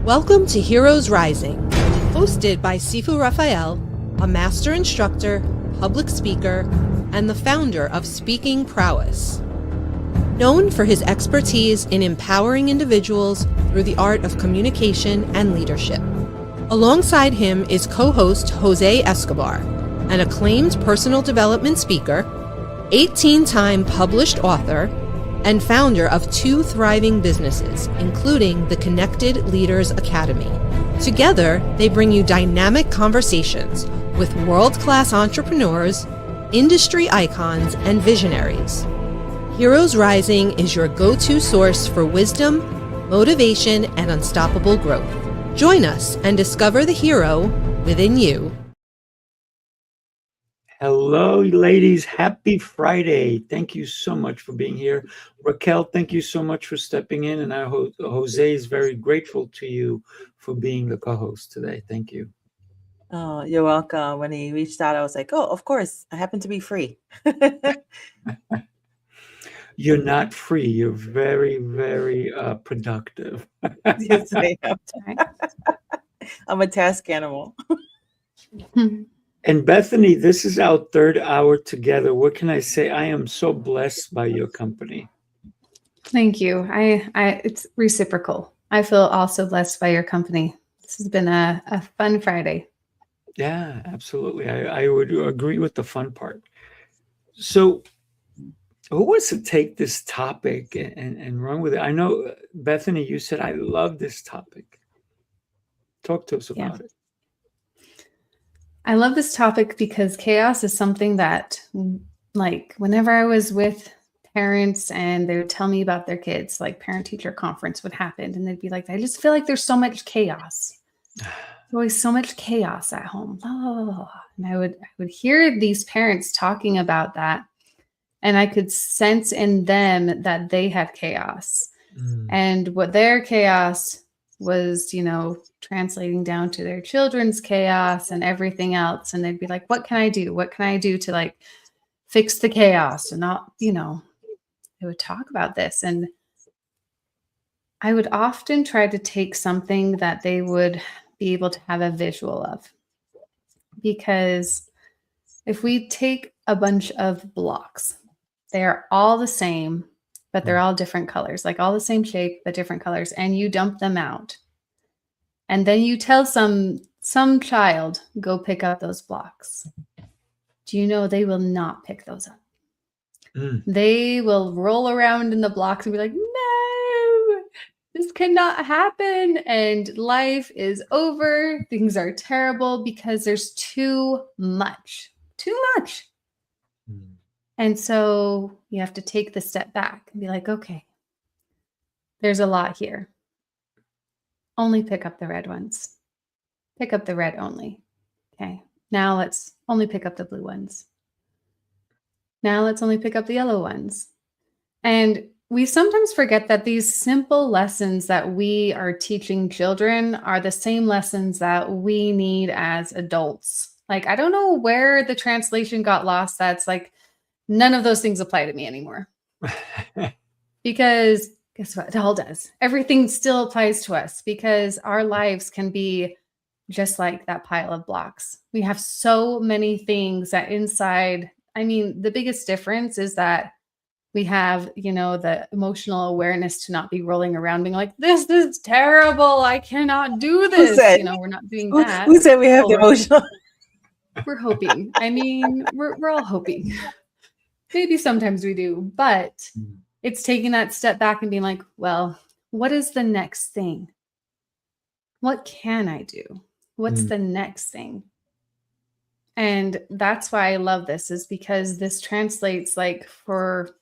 Welcome to Heroes Rising, hosted by Sifu Rafael, a master instructor, public speaker, and the founder of Speaking Prowess. Known for his expertise in empowering individuals through the art of communication and leadership. Alongside him is co-host Jose Escobar, an acclaimed personal development speaker, 18-time published author, and founder of 2 thriving businesses, including the Connected Leaders Academy. Together, they bring you dynamic conversations with world-class entrepreneurs, industry icons, and visionaries. Heroes Rising is your go-to source for wisdom, motivation, and unstoppable growth. Join us and discover the hero within you. Hello, ladies. Happy Friday. Thank you so much for being here. Raquel, thank you so much for stepping in. And Jose is very grateful to you for being the co-host today. Thank you. Oh, you're welcome. When he reached out, I was like, oh, of course. I happen to be free. You're not free. You're very, very productive. Yes, I am. I'm a task animal. And Bethany, this is our 3rd hour together. What can I say? I am so blessed by your company. Thank you. It's reciprocal. I feel also blessed by your company. This has been a fun Friday. Yeah, absolutely. I would agree with the fun part. So who wants to take this topic and run with it? I know, Bethany, you said, I love this topic. Talk to us about it. I love this topic because chaos is something that, like, whenever I was with parents and they would tell me about their kids, like parent-teacher conference would happen, and they'd be like, I just feel like there's so much chaos. There's always so much chaos at home. Blah, blah, blah, blah. And I would hear these parents talking about that, and I could sense in them that they had chaos. And what their chaos was, translating down to their children's chaos and everything else. And they'd be like, what can I do? What can I do to like fix the chaos? And not, they would talk about this. And I would often try to take something that they would be able to have a visual of. Because if we take a bunch of blocks, they are all the same, but they're all different colors, like all the same shape, but different colors. And you dump them out. And then you tell some child, go pick up those blocks. Do you know they will not pick those up? They will roll around in the blocks and be like, no, this cannot happen. And life is over. Things are terrible because there's too much. And so you have to take the step back and be like, okay, there's a lot here. Only pick up the red ones. Pick up the red only. Okay. Now let's only pick up the blue ones. Now let's only pick up the yellow ones. And we sometimes forget that these simple lessons that we are teaching children are the same lessons that we need as adults. Like, I don't know where the translation got lost. That's like, none of those things apply to me anymore. Because guess what? It all does. Everything still applies to us because our lives can be just like that pile of blocks. We have so many things that inside, the biggest difference is that we have, the emotional awareness to not be rolling around being like, this is terrible. I cannot do this. We're not doing that. Who said we have the emotional? We're hoping. We're all hoping. Maybe sometimes we do, but it's taking that step back and being like, well, what is the next thing? What can I do? What's the next thing? And that's why I love this, is because this translates like for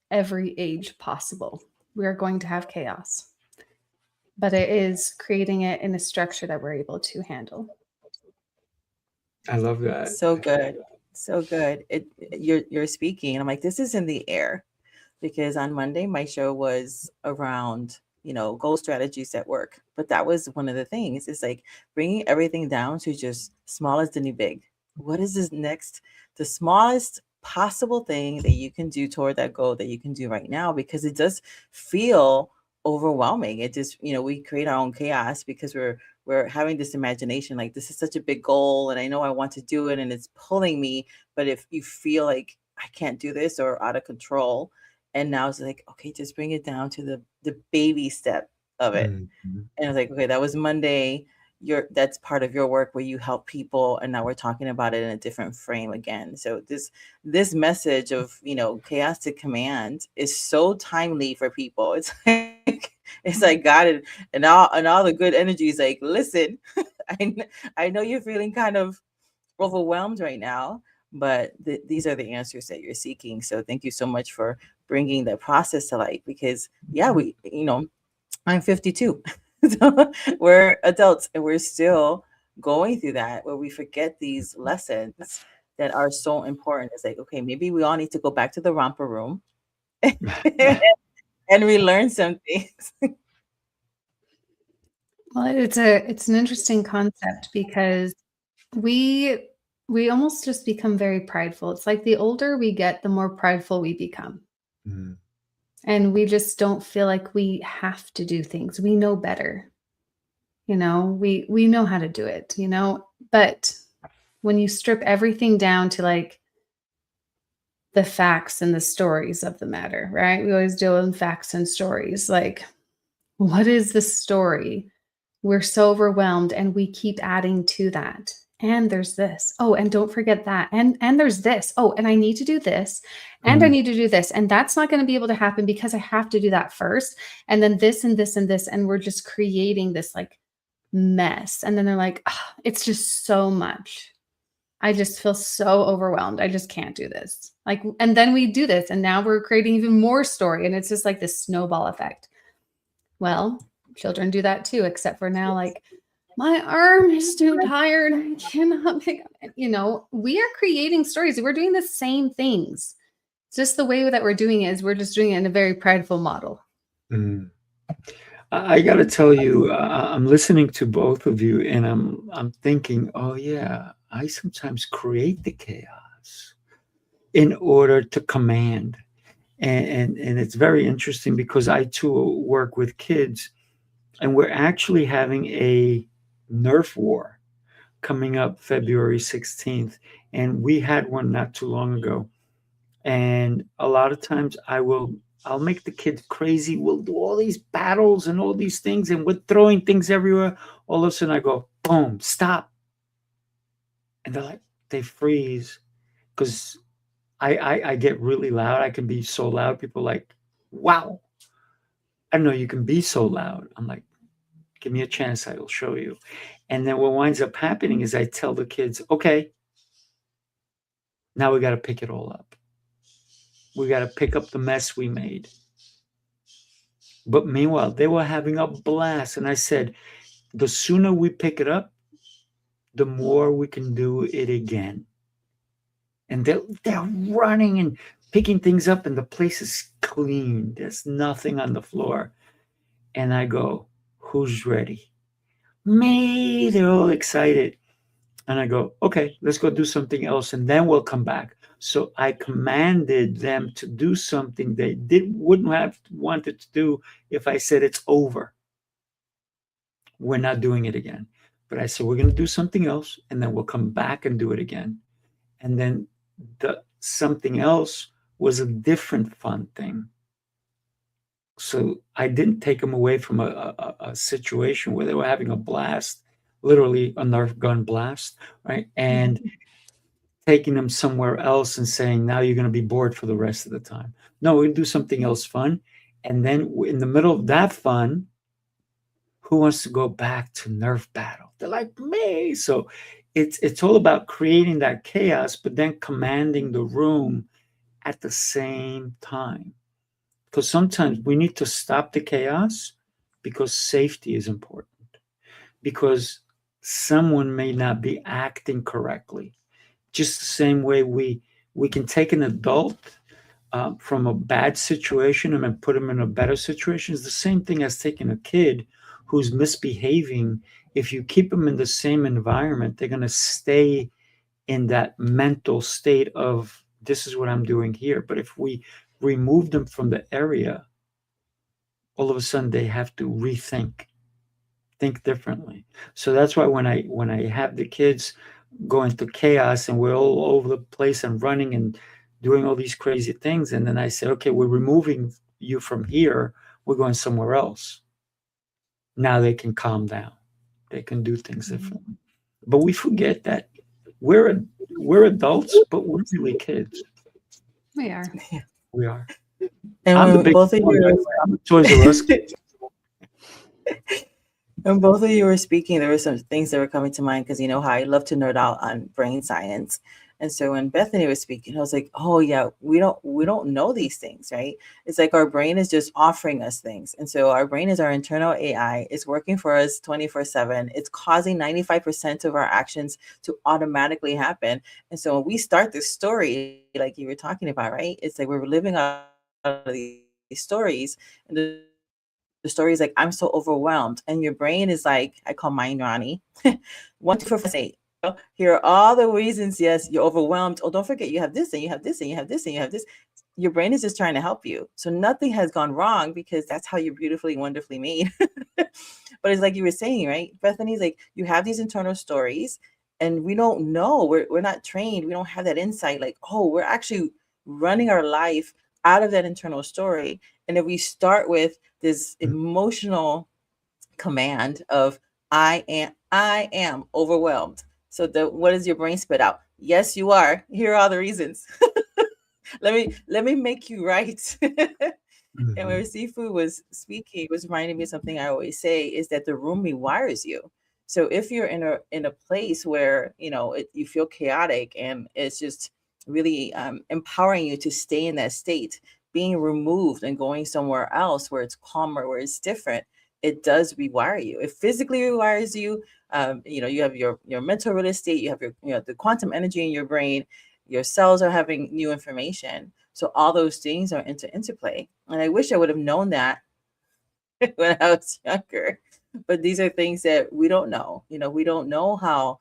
every age possible. We are going to have chaos, but it is creating it in a structure that we're able to handle. I love that. So good. So good. You're speaking, and I'm like, this is in the air. Because on Monday, my show was around, goal strategies at work. But that was one of the things. It's like bringing everything down to just smallest to big. What is this next, the smallest possible thing that you can do toward that goal that you can do right now? Because it does feel overwhelming. It just, we create our own chaos because we're having this imagination, like this is such a big goal and I know I want to do it and it's pulling me. But if you feel like I can't do this or out of control, and now it's like, okay, just bring it down to the baby step of it. Mhm. And I was like, okay, that was Monday. That's part of your work where you help people, and now we're talking about it in a different frame again. So this message of chaos to command is so timely for people. It's like God and all the good energy is like, listen, I know you're feeling kind of overwhelmed right now, but these are the answers that you're seeking. So thank you so much for bringing the process to light, because yeah, I'm 52. So we're adults and we're still going through that, where we forget these lessons that are so important. It's like, okay, maybe we all need to go back to the romper room and relearn some things. Well, it's an interesting concept because we we almost just become very prideful. It's like the older we get, the more prideful we become. Mhm. And we just don't feel like we have to do things. We know better. We know how to do it, But when you strip everything down to like the facts and the stories of the matter, right? We always deal in facts and stories. Like, what is the story? We're so overwhelmed and we keep adding to that. And there's this. Oh, and don't forget that. And there's this. Oh, and I need to do this. And I Mhm. need to do this. And that's not going to be able to happen because I have to do that first. And then this and this and this. And we're just creating this like mess. And then they're like, "Ah, it's just so much. I just feel so overwhelmed. I just can't do this." Like, and then we do this. And now we're creating even more story. And it's just like this snowball effect. Well, children do that too, except for now, like, my arm is too tired. I cannot pick up. We are creating stories. We're doing the same things. It's just the way that we're doing it is we're just doing it in a very prideful model. Mm. I got to tell you, I'm listening to both of you, and I'm thinking, oh yeah, I sometimes create the chaos in order to command, and it's very interesting because I too work with kids, and we're actually having a Nerf war coming up February 16th, and we had one not too long ago. And a lot of times I'll make the kids crazy. We'll do all these battles and all these things, and we're throwing things everywhere. All of a sudden I go, boom, stop. And they freeze because I get really loud. I can be so loud. People are like, wow, I know you can be so loud. I'm like, give me a chance, I will show you. And then what winds up happening is I tell the kids, okay, now we got to pick it all up. We got to pick up the mess we made. But meanwhile, they were having a blast. And I said, the sooner we pick it up, the more we can do it again. And they're running and picking things up, and the place is clean. There's nothing on the floor. And I go, who's ready? Me. They're all excited. And I go, okay, let's go do something else, and then we'll come back. So I commanded them to do something they wouldn't have wanted to do if I said it's over. We're not doing it again. But I said, we're going to do something else, and then we'll come back and do it again. And then the something else was a different fun thing. So I didn't take them away from a situation where they were having a blast, literally a Nerf gun blast, right? And taking them somewhere else and saying, now you're going to be bored for the rest of the time. No, we do something else fun. And then in the middle of that fun, who wants to go back to Nerf battle? They're like, me. So it's all about creating that chaos, but then commanding the room at the same time. Because sometimes we need to stop the chaos because safety is important. Because someone may not be acting correctly. Just the same way we can take an adult from a bad situation and then put them in a better situation. It's the same thing as taking a kid who's misbehaving. If you keep them in the same environment, they're going to stay in that mental state of, this is what I'm doing here. But if we remove them from the area, all of a sudden they have to think differently. So that's why when I have the kids go into chaos and we're all over the place and running and doing all these crazy things, and then I say, okay, we're removing you from here, we're going somewhere else. Now they can calm down. They can do things differently. But we forget that we're adults, but we're really kids. We are. We are. And I'm the when big both of one, by the you way. I'm a Toys R Us kid. when both of you were speaking, there were some things that were coming to mind because you know how I love to nerd out on brain science. And so when Bethany was speaking, I was like, oh yeah, we don't know these things, right? It's like our brain is just offering us things. And so our brain is our internal AI. It's working for us 24/7. It's causing 95% of our actions to automatically happen. And so when we start this story, like you were talking about, right? It's like we're living out of these stories, and the story is like, I'm so overwhelmed. And your brain is like, I call mine Ronnie. 1, 2, 4, 5, 6, 8. Here are all the reasons, yes, you're overwhelmed. Oh, don't forget you have this and you have this and you have this and you have this. Your brain is just trying to help you. So nothing has gone wrong because that's how you're beautifully, wonderfully made. But it's like you were saying, right? Bethany's like, you have these internal stories and we don't know. We're not trained. We don't have that insight. Like, oh, we're actually running our life out of that internal story. And if we start with this emotional command of I am overwhelmed. So what does your brain spit out? Yes, you are. Here are all the reasons. let me make you right. And when Sifu was speaking, it was reminding me of something I always say is that the room rewires you. So if you're in a place where you feel chaotic and it's just really empowering you to stay in that state, being removed and going somewhere else where it's calmer, where it's different, it does rewire you. It physically rewires you. You have your mental real estate, you have your the quantum energy in your brain, your cells are having new information. So all those things are interplay. And I wish I would have known that when I was younger. But these are things that we don't know. We don't know how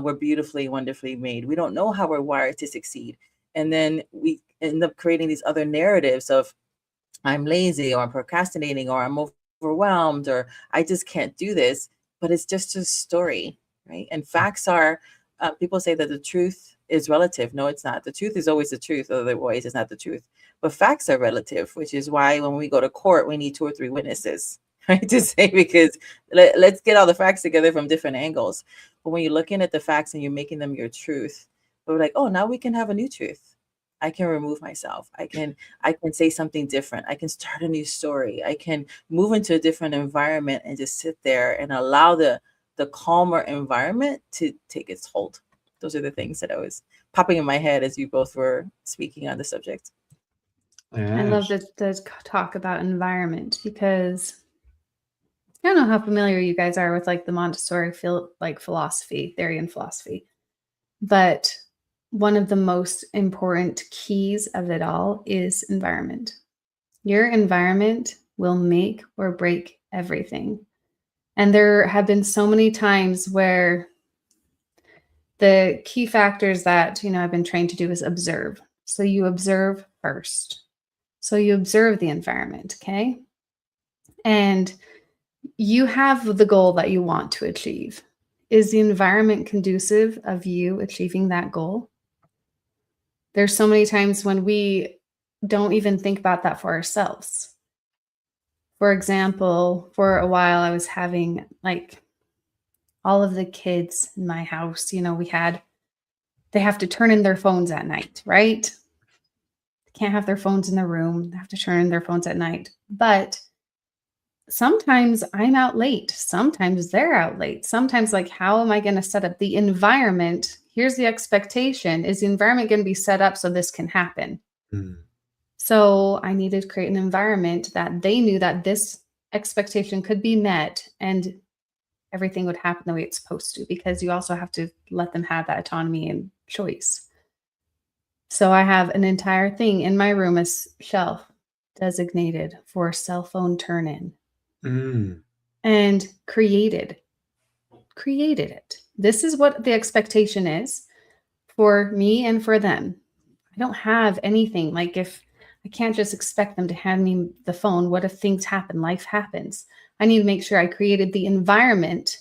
we're beautifully, wonderfully made. We don't know how we're wired to succeed. And then we end up creating these other narratives of I'm lazy or I'm procrastinating or I'm overwhelmed or I just can't do this. But it's just a story, right? And facts are, people say that the truth is relative. No, it's not. The truth is always the truth. Otherwise, it's not the truth. But facts are relative, which is why when we go to court, we need 2 or 3 witnesses, right? To say, because let's get all the facts together from different angles. But when you're looking at the facts and you're making them your truth, we're like, oh, now we can have a new truth. I can remove myself. I can say something different. I can start a new story. I can move into a different environment and just sit there and allow the calmer environment to take its hold. Those are the things that I was popping in my head as you both were speaking on the subject. I love the talk about environment because I don't know how familiar you guys are with like the Montessori philosophy, theory and philosophy, but one of the most important keys of it all is environment. Your environment will make or break everything. And there have been so many times where the key factors that, I've been trained to do is observe. So you observe first. So you observe the environment, okay? And you have the goal that you want to achieve. Is the environment conducive of you achieving that goal? There's so many times when we don't even think about that for ourselves. For example, for a while I was having like all of the kids in my house, they have to turn in their phones at night, right? They can't have their phones in the room. They have to turn in their phones at night. But sometimes I'm out late. Sometimes they're out late. Sometimes how am I going to set up the environment? Here's the expectation. Is the environment going to be set up so this can happen? So I needed to create an environment that they knew that this expectation could be met and everything would happen the way it's supposed to, because you also have to let them have that autonomy and choice. So I have an entire thing in my room, a shelf designated for cell phone turn-in. And created it. This is what the expectation is for me and for them. I don't have anything. If I can't just expect them to hand me the phone. What if things happen? Life happens. I need to make sure I created the environment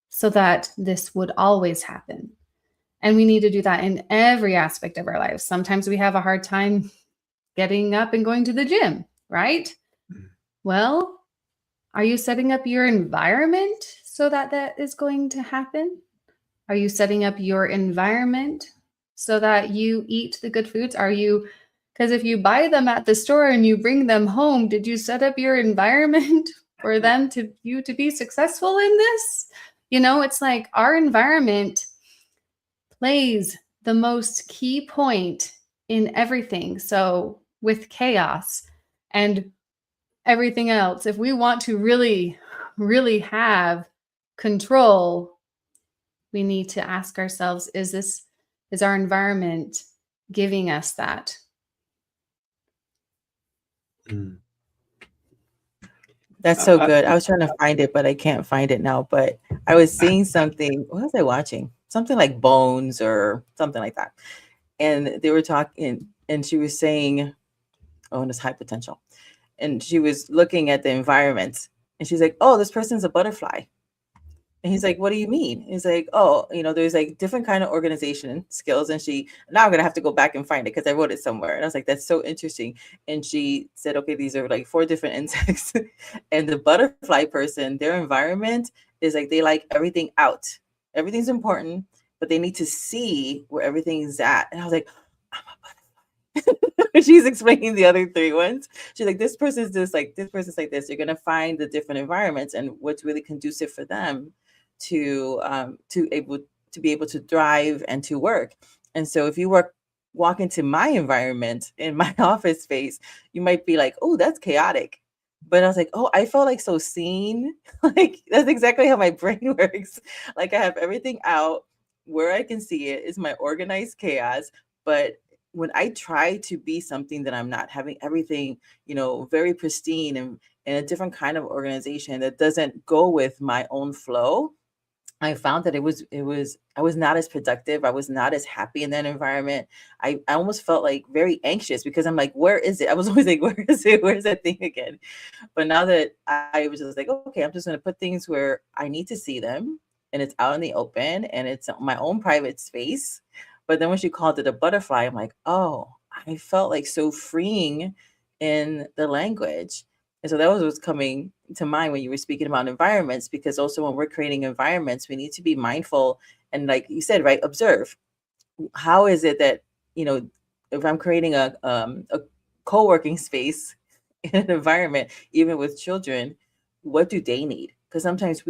so that this would always happen. And we need to do that in every aspect of our lives. Sometimes we have a hard time getting up and going to the gym, right? Well, are you setting up your environment so that that is going to happen? Are you setting up your environment so that you eat the good foods? Because if you buy them at the store and you bring them home, did you set up your environment for them to be successful in this? It's like our environment plays the most key point in everything. So with chaos and everything else, if we want to really, really have control, we need to ask ourselves, is our environment giving us that? That's so good. I was trying to find it, but I can't find it now. But I was seeing something. What was I watching? Something like Bones or something like that. And they were talking, and she was saying, oh, and it's high potential. And she was looking at the environment, and she's like, oh, this person's a butterfly. And he's like, what do you mean? He's like, oh, there's like different kind of organization skills. And now I'm going to have to go back and find it because I wrote it somewhere. And I was like, that's so interesting. And she said, okay, these are like 4 different insects. And the butterfly person, their environment is like, they like everything out. Everything's important, but they need to see where everything's at. And I was like, I'm a butterfly. She's explaining the other 3 ones. She's like, this person's just like, this person's like this. You're going to find the different environments and what's really conducive for them to be able to thrive and to work. And so if you walk into my environment in my office space, you might be like, oh, that's chaotic. But I was like, oh, I felt like so seen. Like that's exactly how my brain works. Like I have everything out where I can see it is my organized chaos. But when I try to be something that I'm not, having everything, very pristine and a different kind of organization that doesn't go with my own flow, I found that I was not as productive. I was not as happy in that environment. I almost felt like very anxious because I'm like, where is it? I was always like, where is it? Where's that thing again? But now that I was just like, okay, I'm just going to put things where I need to see them and it's out in the open and it's my own private space. But then when she called it a butterfly, I'm like, oh, I felt like so freeing in the language. And so that was what's coming to mind when you were speaking about environments, because also when we're creating environments, we need to be mindful and, like you said, right, observe. How is it that, if I'm creating a co-working space in an environment, even with children, what do they need? Because sometimes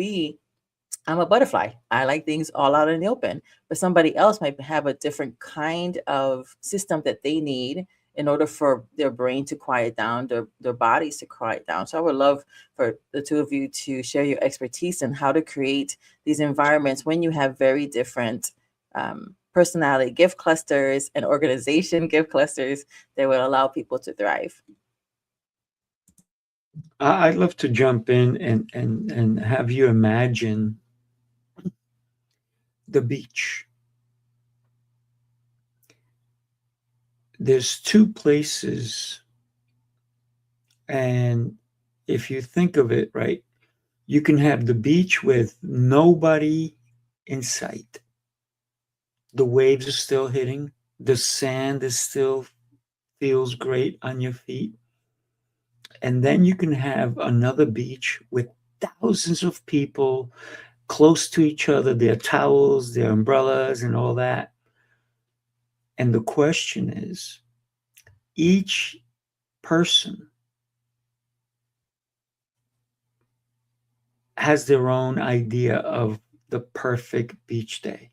I'm a butterfly. I like things all out in the open, but somebody else might have a different kind of system that they need in order for their brain to quiet down, their bodies to quiet down. So I would love for the 2 of you to share your expertise in how to create these environments when you have very different personality gift clusters and organization gift clusters that will allow people to thrive. I'd love to jump in and have you imagine the beach. There's 2 places, and if you think of it, right, you can have the beach with nobody in sight. The waves are still hitting. The sand is still feels great on your feet. And then you can have another beach with thousands of people close to each other, their towels, their umbrellas, and all that. And the question is, each person has their own idea of the perfect beach day.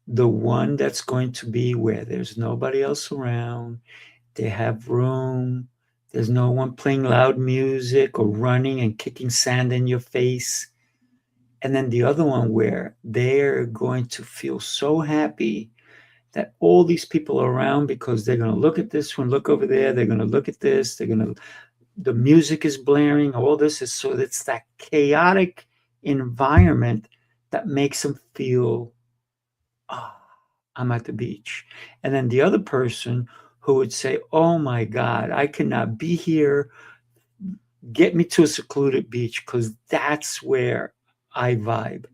The one that's going to be where there's nobody else around, they have room, there's no one playing loud music or running and kicking sand in your face. And then the other one where they're going to feel so happy that all these people are around because they're going to look at this one, look over there, they're going to look at this, the music is blaring, all this is, so it's that chaotic environment that makes them feel, oh, I'm at the beach. And then the other person who would say, oh my God, I cannot be here. Get me to a secluded beach because that's where I vibe.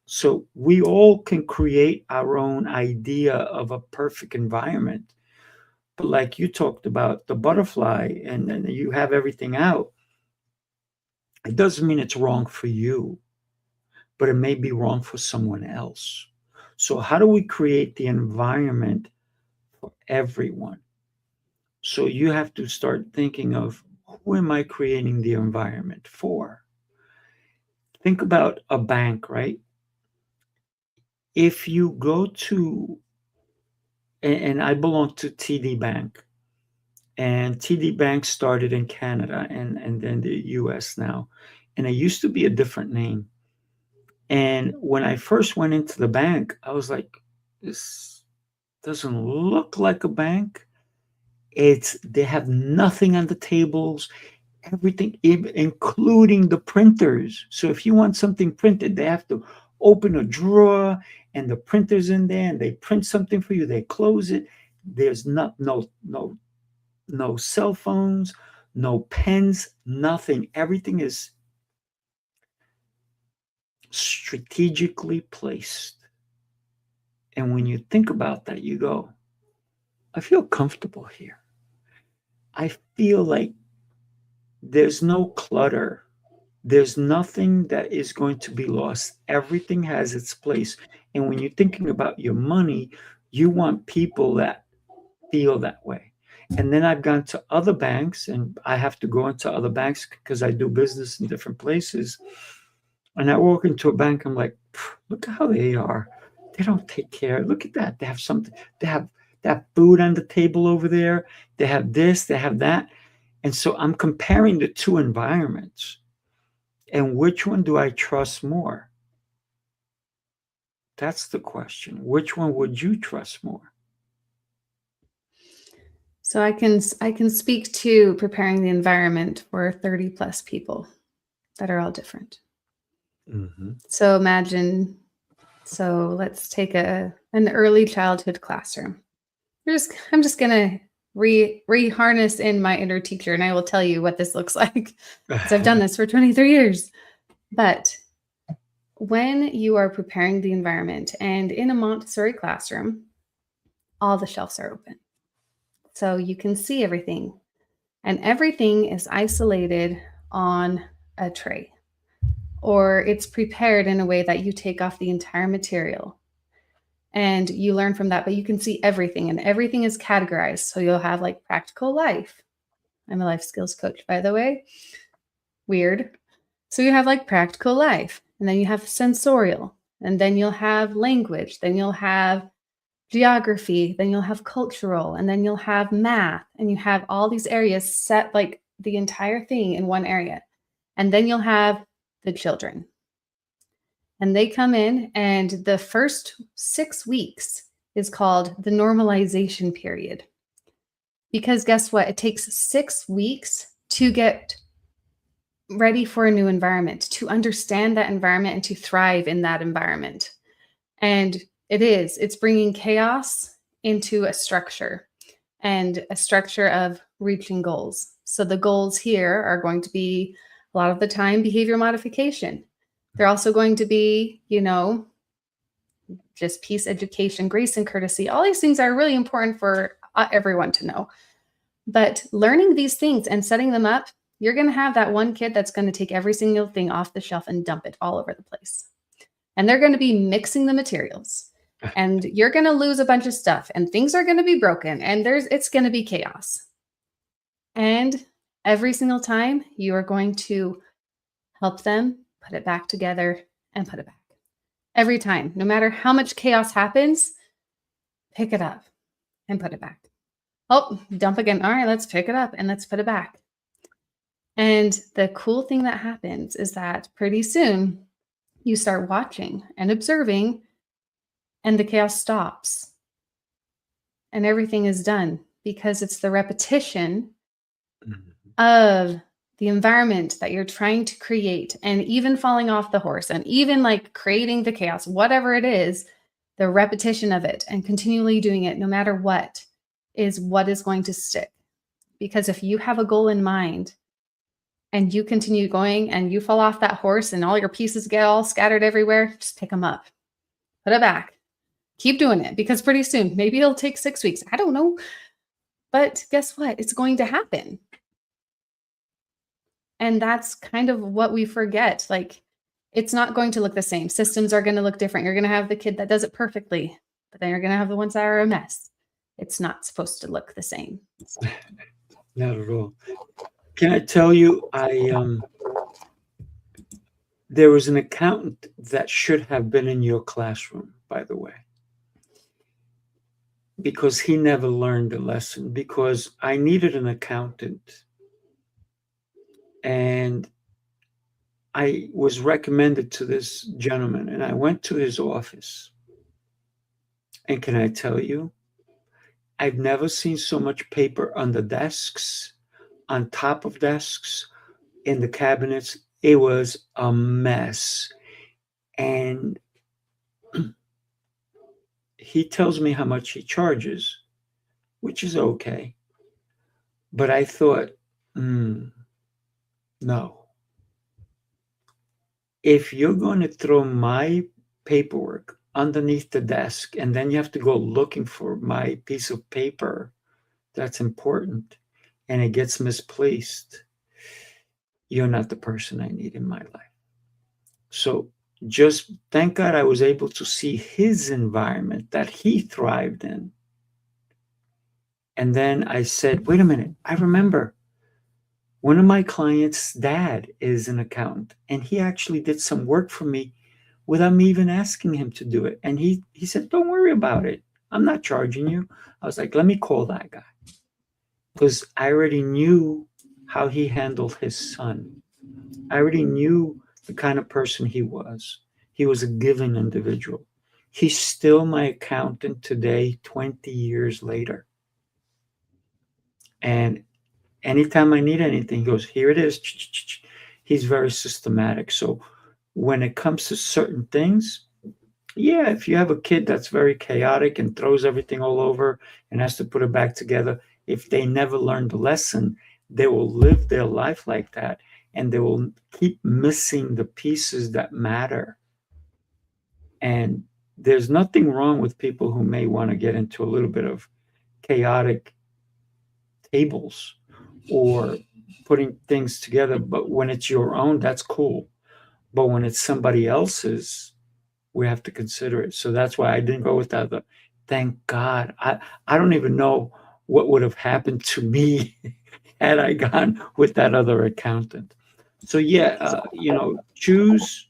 So we all can create our own idea of a perfect environment. But like you talked about the butterfly and you have everything out, it doesn't mean it's wrong for you, but it may be wrong for someone else. So how do we create the environment for everyone? So you have to start thinking of, who am I creating the environment for? Think about a bank, right? If you go to, and I belong to TD Bank, and TD Bank started in Canada and then the US now. And it used to be a different name. And when I first went into the bank, I was like, this doesn't look like a bank. They have nothing on the tables, everything, including the printers. So if you want something printed, they have to open a drawer and the printer's in there and they print something for you. They close it. There's no cell phones, no pens, nothing. Everything is strategically placed. And when you think about that, you go, I feel comfortable here. I feel like there's no clutter. There's nothing that is going to be lost. Everything has its place. And when you're thinking about your money, you want people that feel that way. And then I've gone to other banks, and I have to go into other banks because I do business in different places. And I walk into a bank, I'm like, look how they are. They don't take care. Look at that. They have something. They have that food on the table over there. They have this, they have that. And so I'm comparing the two environments. And which one do I trust more? That's the question. Which one would you trust more? So I can speak to preparing the environment for 30 plus people that are all different. Mm-hmm. So imagine, let's take an early childhood classroom. I'm just gonna reharness in my inner teacher, and I will tell you what this looks like because I've done this for 23 years. But when you are preparing the environment, and in a Montessori classroom, all the shelves are open. So you can see everything, and everything is isolated on a tray, or it's prepared in a way that you take off the entire material and you learn from that, but you can see everything, and everything is categorized. So you'll have like practical life. I'm a life skills coach, by the way. Weird. So you have like practical life, and then you have sensorial, and then you'll have language, then you'll have geography, then you'll have cultural, and then you'll have math, and you have all these areas set like the entire thing in one area. And then you'll have the children. And they come in, and the first 6 weeks is called the normalization period. Because guess what? It takes 6 weeks to get ready for a new environment, to understand that environment and to thrive in that environment. And it's bringing chaos into a structure, and a structure of reaching goals. So the goals here are going to be, a lot of the time, behavior modification. They're also going to be, just peace, education, grace, and courtesy. All these things are really important for everyone to know. But learning these things and setting them up, you're going to have that one kid that's going to take every single thing off the shelf and dump it all over the place. And they're going to be mixing the materials. And you're going to lose a bunch of stuff, and things are going to be broken, and it's going to be chaos. And every single time, you are going to help them put it back together and put it back. Every time, no matter how much chaos happens, pick it up and put it back. Oh, dump again. All right, let's pick it up and let's put it back. And the cool thing that happens is that pretty soon you start watching and observing, and the chaos stops and everything is done, because it's the repetition of the environment that you're trying to create, and even falling off the horse, and even like creating the chaos, whatever it is, the repetition of it and continually doing it, no matter what, is what is going to stick. Because if you have a goal in mind and you continue going and you fall off that horse and all your pieces get all scattered everywhere, just pick them up, put it back, keep doing it, because pretty soon, maybe it'll take 6 weeks. I don't know. But guess what? It's going to happen. And that's kind of what we forget. Like, it's not going to look the same. Systems are going to look different. You're going to have the kid that does it perfectly, but then you're going to have the ones that are a mess. It's not supposed to look the same. Not at all. Can I tell you, there was an accountant that should have been in your classroom, by the way, because he never learned the lesson, because I needed an accountant. And I was recommended to this gentleman, and I went to his office. And can I tell you, I've never seen so much paper on the desks, on top of desks, in the cabinets. It was a mess. And he tells me how much he charges, which is okay. But I thought, no. If you're going to throw my paperwork underneath the desk and then you have to go looking for my piece of paper that's important and it gets misplaced, you're not the person I need in my life. So just thank God I was able to see his environment that he thrived in. And then I said, wait a minute, I remember one of my clients' dad is an accountant, and he actually did some work for me without me even asking him to do it. And he said, don't worry about it. I'm not charging you. I was like, let me call that guy. Because I already knew how he handled his son. I already knew the kind of person he was. He was a giving individual. He's still my accountant today, 20 years later. And anytime I need anything, he goes, here it is. He's very systematic. So when it comes to certain things, yeah, if you have a kid that's very chaotic and throws everything all over and has to put it back together, if they never learn the lesson, they will live their life like that, and they will keep missing the pieces that matter. And there's nothing wrong with people who may want to get into a little bit of chaotic tables or putting things together, but when it's your own, that's cool. But when it's somebody else's, we have to consider it. So that's why I didn't go with that. Thank God. I don't even know what would have happened to me had I gone with that other accountant. So yeah, choose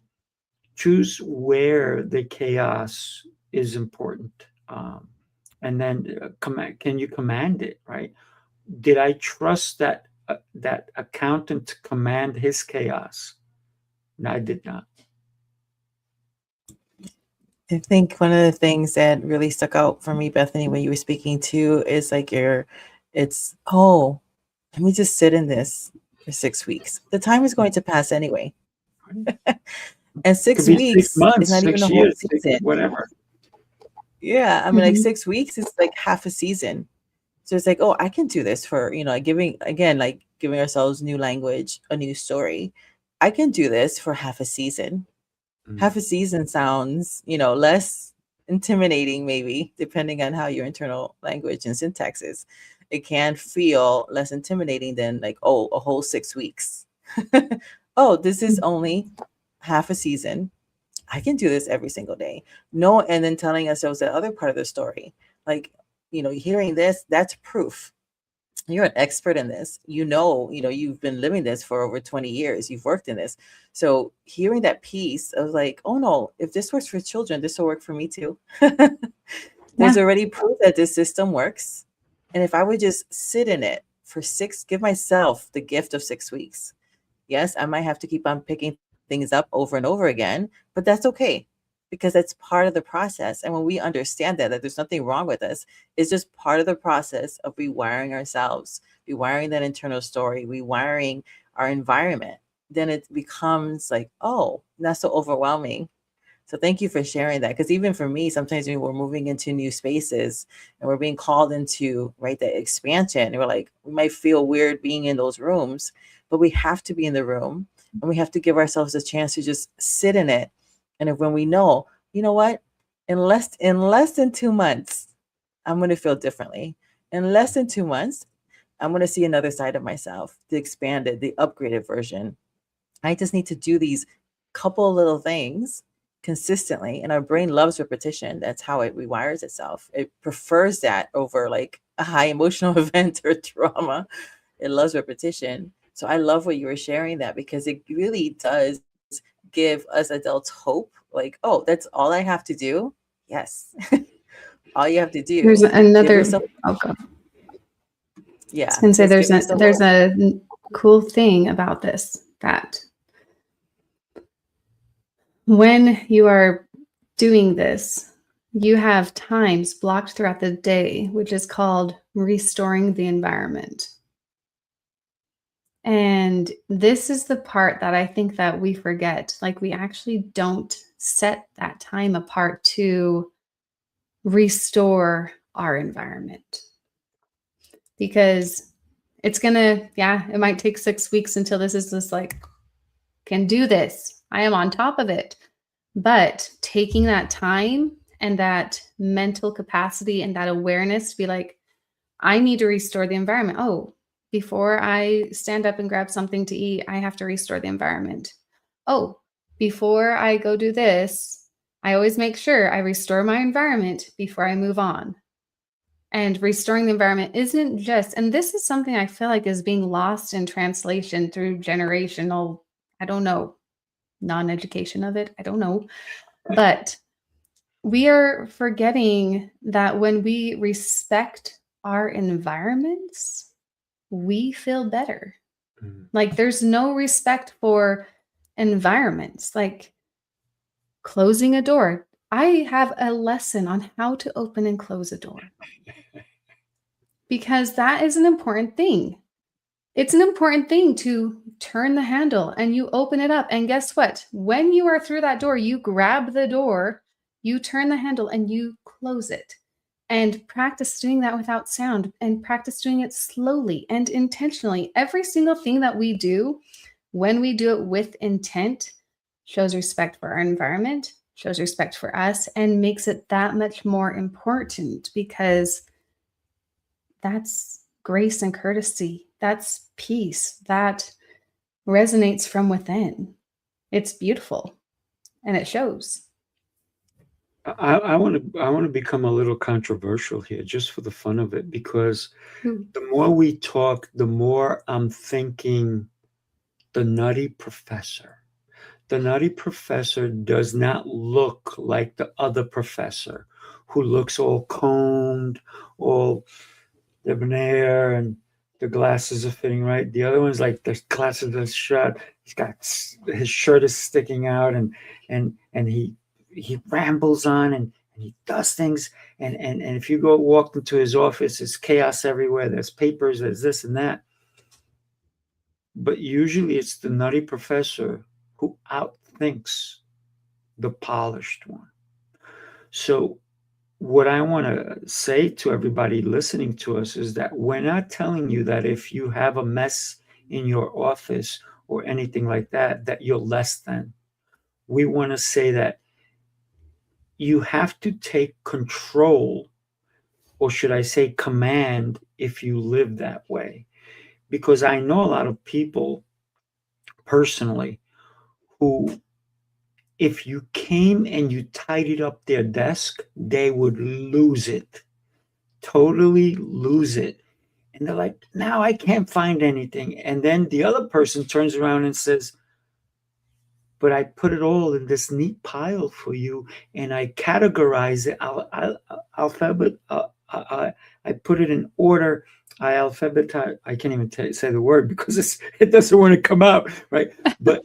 where the chaos is important, and then can you command it, right? Did I trust that accountant to command his chaos? No, I did not. I think one of the things that really stuck out for me, Bethany, when you were speaking too, is like let me just sit in this for 6 weeks. The time is going to pass anyway. And 6 weeks 6 months, is not even 6 a whole years, season. whatever. Yeah, I mean, like 6 weeks is like half a season. So it's like, oh, I can do this for, giving ourselves new language, a new story. I can do this for half a season. Half a season sounds, less intimidating, maybe, depending on how your internal language and syntax is. It can feel less intimidating than like, oh, a whole 6 weeks. Oh, this is only half a season. I can do this every single day. No, and then telling ourselves the other part of the story. Like, hearing this, that's proof. You're an expert in this. You've been living this for over 20 years. You've worked in this. So hearing that piece of like, oh no, if this works for children, this will work for me too. There's already proof that this system works. And if I would just sit in it for give myself the gift of 6 weeks. Yes, I might have to keep on picking things up over and over again, but that's okay, because that's part of the process. And when we understand that there's nothing wrong with us, it's just part of the process of rewiring ourselves, rewiring that internal story, rewiring our environment, then it becomes like, oh, not so overwhelming. So thank you for sharing that. Because even for me, sometimes when we're moving into new spaces and we're being called into, right, the expansion, and we're like, we might feel weird being in those rooms, but we have to be in the room and we have to give ourselves a chance to just sit in it. And if when we know, you know what, in less than 2 months, I'm going to feel differently. In less than 2 months, I'm going to see another side of myself, the expanded, the upgraded version. I just need to do these couple little things consistently, and our brain loves repetition. That's how it rewires itself. It prefers that over like a high emotional event or trauma. It loves repetition. So I love what you were sharing, that because it really does give us adults hope, like, oh, that's all I have to do. Yes. All you have to There's do, give another. yourself, Oh, go. I was yeah, gonna say just give yourself there's hope. a cool thing about this, that when you are doing this, you have times blocked throughout the day, which is called restoring the environment. And this is the part that I think that we forget. Like, we actually don't set that time apart to restore our environment, because it's gonna, yeah, it might take 6 weeks until this is just like, can do this. I am on top of it. But taking that time and that mental capacity and that awareness to be like, I need to restore the environment. Oh, before I stand up and grab something to eat, I have to restore the environment. Oh, before I go do this, I always make sure I restore my environment before I move on. And restoring the environment isn't just, and this is something I feel like is being lost in translation through generational, I don't know, non-education of it. I don't know. But we are forgetting that when we respect our environments, we feel better. Mm. Like, there's no respect for environments, like closing a door. I have a lesson on how to open and close a door, because that is an important thing. It's an important thing to turn the handle and you open it up. And guess what? When you are through that door, you grab the door, you turn the handle, and you close it. And practice doing that without sound, and practice doing it slowly and intentionally. Every single thing that we do, when we do it with intent, shows respect for our environment, shows respect for us, and makes it that much more important, because that's grace and courtesy. That's peace. That resonates from within. It's beautiful and it shows. I want to become a little controversial here, just for the fun of it, because the more we talk, the more I'm thinking the nutty professor. The nutty professor does not look like the other professor, who looks all combed, all debonair, and the glasses are fitting right. The other one's like the glasses are shut. He's got, his shirt is sticking out, and he rambles on, and he does things. And if you go walk into his office, there's chaos everywhere. There's papers, there's this and that. But usually it's the nutty professor who outthinks the polished one. So what I want to say to everybody listening to us is that we're not telling you that if you have a mess in your office or anything like that, that you're less than. We want to say that you have to take control, or should I say command, if you live that way. Because I know a lot of people personally who, if you came and you tidied up their desk, they would lose it, totally lose it. And they're like, now I can't find anything. And then the other person turns around and says, but I put it all in this neat pile for you, and I categorize it. I put it in order. I alphabetize. I can't even say the word because it doesn't want to come out, right? But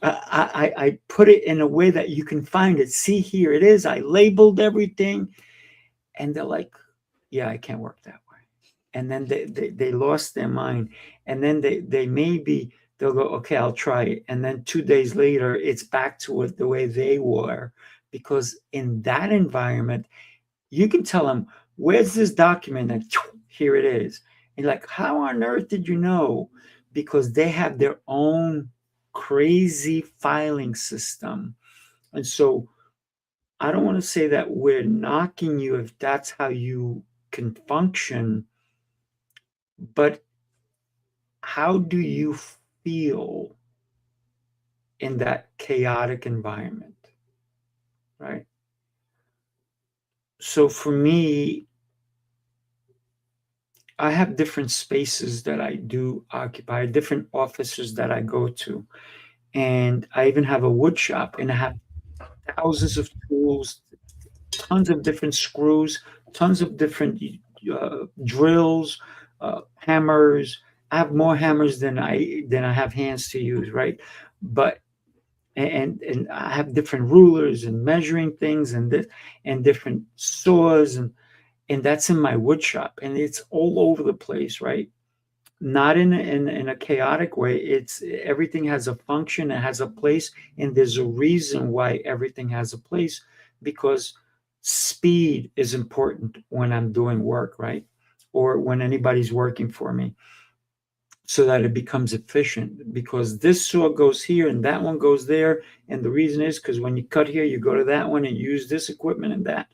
I put it in a way that you can find it. See, here it is. I labeled everything. And they're like, yeah, I can't work that way. And then they lost their mind. And then they maybe they'll go, okay, I'll try it. And then 2 days later, it's back to it the way they were. Because in that environment, you can tell them, where's this document? And here it is. And like, how on earth did you know? Because they have their own crazy filing system. And so I don't want to say that we're knocking you if that's how you can function, but how do you feel in that chaotic environment, right? So for me, I have different spaces that I do occupy, different offices that I go to. And I even have a wood shop, and I have thousands of tools, tons of different screws, tons of different drills, hammers. I have more hammers than I have hands to use, right? But and I have different rulers and measuring things and this and different saws and that's in my wood shop, and it's all over the place, right? Not in a chaotic way. It's everything has a function, it has a place, and there's a reason why everything has a place, because speed is important when I'm doing work, right? Or when anybody's working for me, so that it becomes efficient, because this saw goes here and that one goes there. And the reason is because when you cut here, you go to that one and use this equipment and that.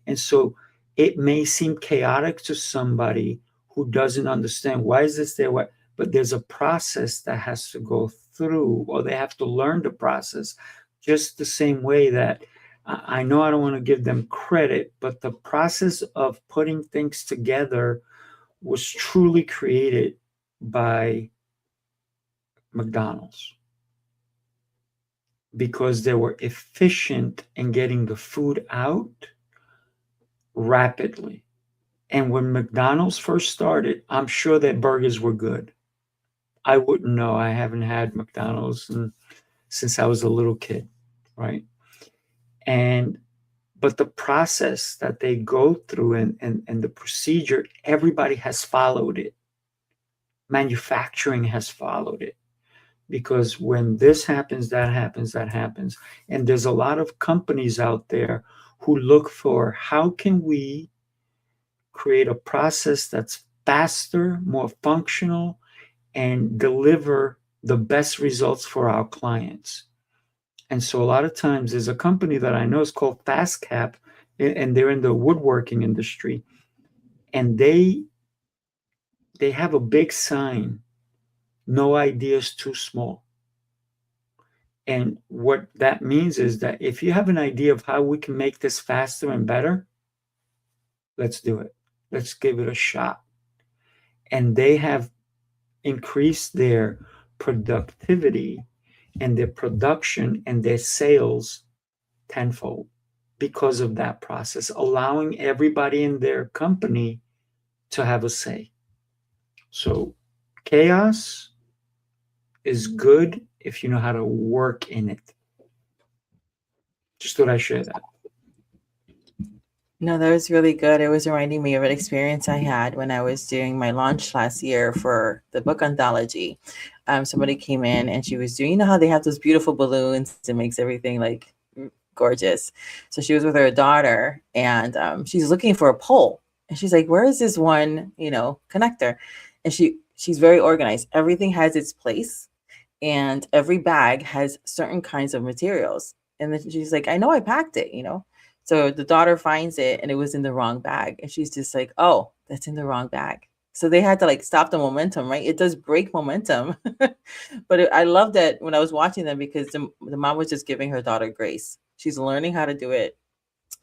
And so it may seem chaotic to somebody who doesn't understand why is this there, what, but there's a process that has to go through, or they have to learn the process. Just the same way that I know I don't want to give them credit, but the process of putting things together was truly created by McDonald's, because they were efficient in getting the food out rapidly. And when McDonald's first started, I'm sure their burgers were good. I wouldn't know. I haven't had McDonald's since I was a little kid, right? But the process that they go through and the procedure, everybody has followed it. Manufacturing has followed it, because when this happens, that happens, that happens. And there's a lot of companies out there who look for, how can we create a process that's faster, more functional, and deliver the best results for our clients. And so a lot of times there's a company that I know is called Fast Cap, and they're in the woodworking industry, and they have a big sign, no idea is too small. And what that means is that if you have an idea of how we can make this faster and better, let's do it. Let's give it a shot. And they have increased their productivity and their production and their sales tenfold because of that process, allowing everybody in their company to have a say. So chaos is good if you know how to work in it. Just thought I'd share that. No, that was really good. It was reminding me of an experience I had when I was doing my launch last year for the book anthology. Somebody came in and she was doing, you know how they have those beautiful balloons, it makes everything like gorgeous. So she was with her daughter, and she's looking for a pole, and she's like, where is this one, connector? And she's very organized. Everything has its place, and every bag has certain kinds of materials. And then she's like, I know I packed it, So the daughter finds it, and it was in the wrong bag. And she's just like, oh, that's in the wrong bag. So they had to stop the momentum, right? It does break momentum. But I love that when I was watching them, because the mom was just giving her daughter grace. She's learning how to do it.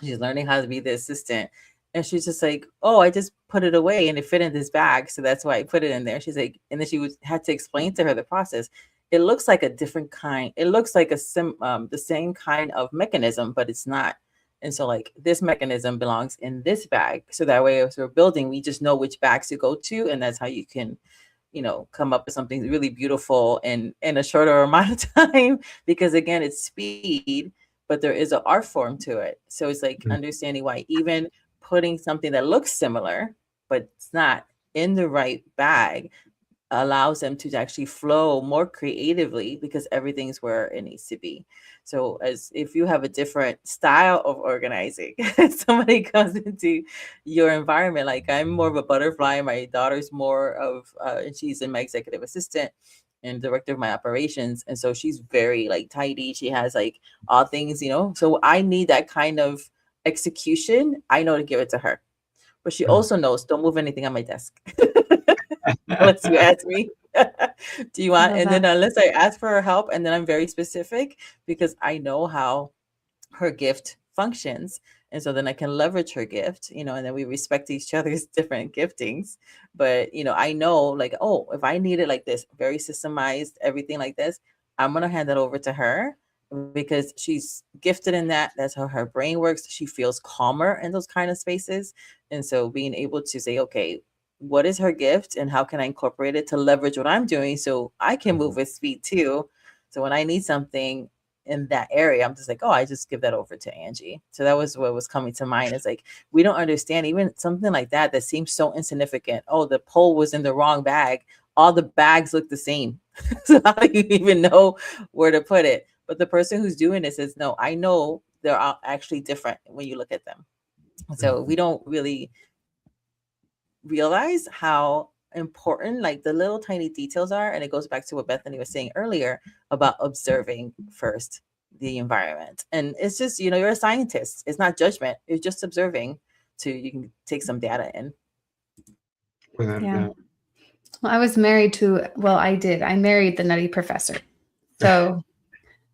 She's learning how to be the assistant. And she's just like, oh, I just put it away and it fit in this bag. So that's why I put it in there. She's like, and then she had to explain to her the process. It looks like a different kind. It looks like the same kind of mechanism, but it's not. And so this mechanism belongs in this bag. So that way, as we're building, we just know which bags to go to. And that's how you can, come up with something really beautiful in a shorter amount of time, because again, it's speed, but there is an art form to it. So it's understanding why even putting something that looks similar, but it's not in the right bag, allows them to actually flow more creatively because everything's where it needs to be. So as if you have a different style of organizing, somebody comes into your environment, like I'm more of a butterfly, my daughter's more of and she's in my executive assistant and director of my operations, and so she's very like tidy, she has like all things, so I need that kind of execution. I know to give it to her, but she also knows don't move anything on my desk unless you ask me. Do you want? Love And then that. unless I ask for her help, and then I'm very specific because I know how her gift functions. And so then I can leverage her gift, and then we respect each other's different giftings. But, I know like, oh, if I need it like this, very systemized, everything like this, I'm going to hand it over to her because she's gifted in that. That's how her brain works. She feels calmer in those kind of spaces. And so being able to say, okay, what is her gift and how can I incorporate it to leverage what I'm doing so I can move with speed too. So when I need something in that area, I'm just like, oh, I just give that over to Angie. So that was what was coming to mind. It's like, we don't understand even something like that seems so insignificant. Oh, the pole was in the wrong bag. All the bags look the same. So how do you even know where to put it? But the person who's doing this says, no, I know they're all actually different when you look at them. So we don't really realize how important like the little tiny details are. And it goes back to what Bethany was saying earlier about observing first the environment. And it's just, you're a scientist. It's not judgment. It's just observing you can take some data in. Without a Yeah. doubt. Well, I married the nutty professor. So